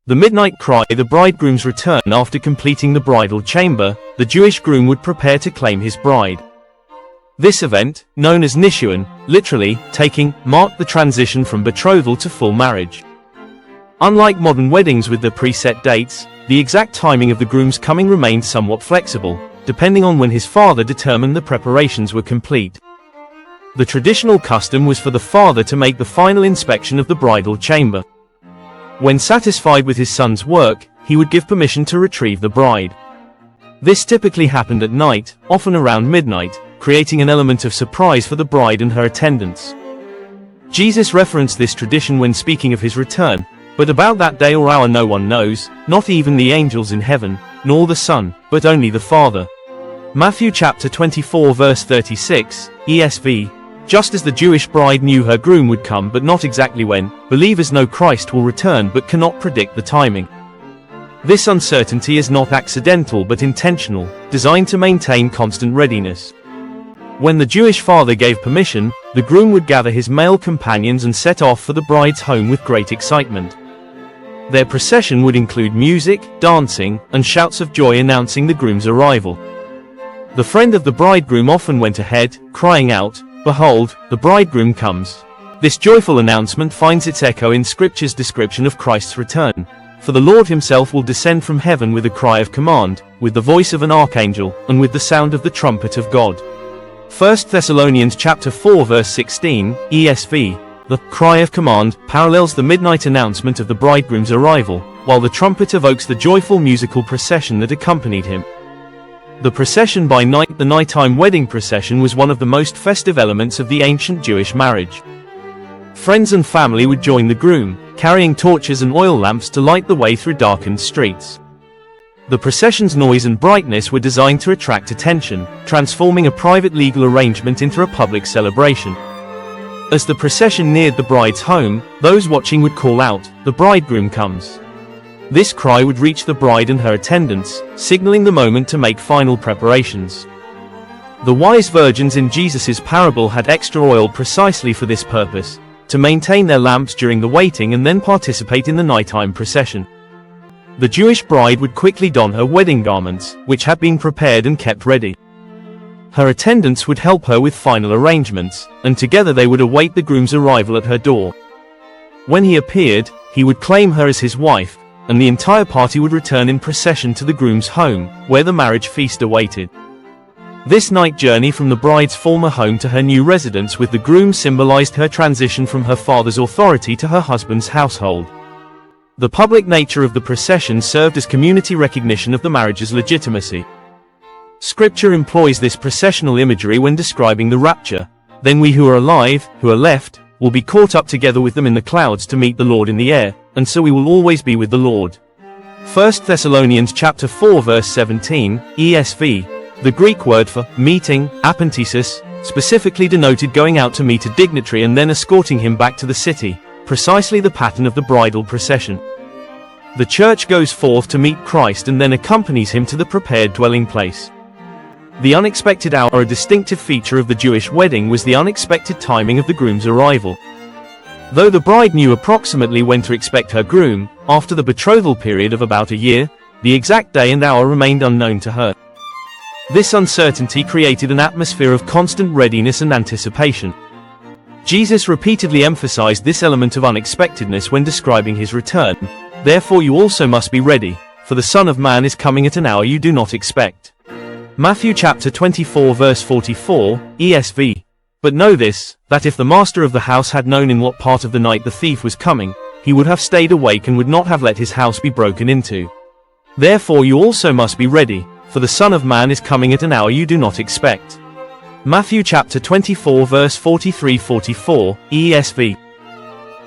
The midnight cry, the bridegroom's return. After completing the bridal chamber, the Jewish groom would prepare to claim his bride. This event, known as Nishuan, literally, taking, marked the transition from betrothal to full marriage. Unlike modern weddings with their preset dates, the exact timing of the groom's coming remained somewhat flexible, depending on when his father determined the preparations were complete. The traditional custom was for the father to make the final inspection of the bridal chamber. When satisfied with his son's work, he would give permission to retrieve the bride. This typically happened at night, often around midnight, creating an element of surprise for the bride and her attendants. Jesus referenced this tradition when speaking of his return, but about that day or hour no one knows, not even the angels in heaven, nor the Son, but only the Father. Matthew chapter 24 verse 36, ESV. Just as the Jewish bride knew her groom would come but not exactly when, believers know Christ will return but cannot predict the timing. This uncertainty is not accidental but intentional, designed to maintain constant readiness. When the Jewish father gave permission, the groom would gather his male companions and set off for the bride's home with great excitement. Their procession would include music, dancing, and shouts of joy announcing the groom's arrival. The friend of the bridegroom often went ahead, crying out, "Behold, the bridegroom comes." This joyful announcement finds its echo in Scripture's description of Christ's return. For the Lord himself will descend from heaven with a cry of command, with the voice of an archangel, and with the sound of the trumpet of God. 1 Thessalonians chapter 4 verse 16, ESV. The cry of command parallels the midnight announcement of the bridegroom's arrival, while the trumpet evokes the joyful musical procession that accompanied him. The procession by night, the nighttime wedding procession, was one of the most festive elements of the ancient Jewish marriage. Friends and family would join the groom, carrying torches and oil lamps to light the way through darkened streets. The procession's noise and brightness were designed to attract attention, transforming a private legal arrangement into a public celebration. As the procession neared the bride's home, those watching would call out, "The bridegroom comes." This cry would reach the bride and her attendants, signaling the moment to make final preparations. The wise virgins in Jesus' parable had extra oil precisely for this purpose, to maintain their lamps during the waiting and then participate in the nighttime procession. The Jewish bride would quickly don her wedding garments, which had been prepared and kept ready. Her attendants would help her with final arrangements, and together they would await the groom's arrival at her door. When he appeared, he would claim her as his wife, and the entire party would return in procession to the groom's home, where the marriage feast awaited. This night journey from the bride's former home to her new residence with the groom symbolized her transition from her father's authority to her husband's household. The public nature of the procession served as community recognition of the marriage's legitimacy. Scripture employs this processional imagery when describing the rapture. Then we who are alive, who are left, will be caught up together with them in the clouds to meet the Lord in the air, and so we will always be with the Lord. 1 Thessalonians chapter 4 verse 17, ESV. The Greek word for meeting, apantesis, specifically denoted going out to meet a dignitary and then escorting him back to the city, precisely the pattern of the bridal procession. The church goes forth to meet Christ and then accompanies him to the prepared dwelling place. The unexpected hour, a distinctive feature of the Jewish wedding, was the unexpected timing of the groom's arrival. Though the bride knew approximately when to expect her groom, after the betrothal period of about a year, the exact day and hour remained unknown to her. This uncertainty created an atmosphere of constant readiness and anticipation. Jesus repeatedly emphasized this element of unexpectedness when describing his return. Therefore you also must be ready, for the Son of Man is coming at an hour you do not expect. Matthew chapter 24 verse 44, ESV. But know this, that if the master of the house had known in what part of the night the thief was coming, he would have stayed awake and would not have let his house be broken into. Therefore you also must be ready, for the Son of Man is coming at an hour you do not expect. Matthew chapter 24 verse 43-44, ESV.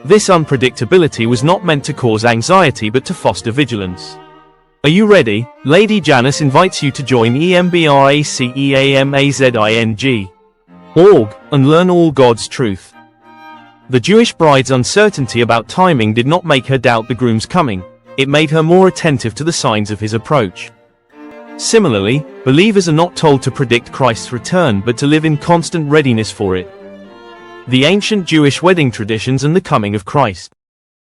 This unpredictability was not meant to cause anxiety but to foster vigilance. Are you ready? Lady Janice invites you to join embraceamazing.org and learn all God's truth. The Jewish bride's uncertainty about timing did not make her doubt the groom's coming, it made her more attentive to the signs of his approach. Similarly, believers are not told to predict Christ's return but to live in constant readiness for it. The ancient Jewish wedding traditions and the coming of Christ.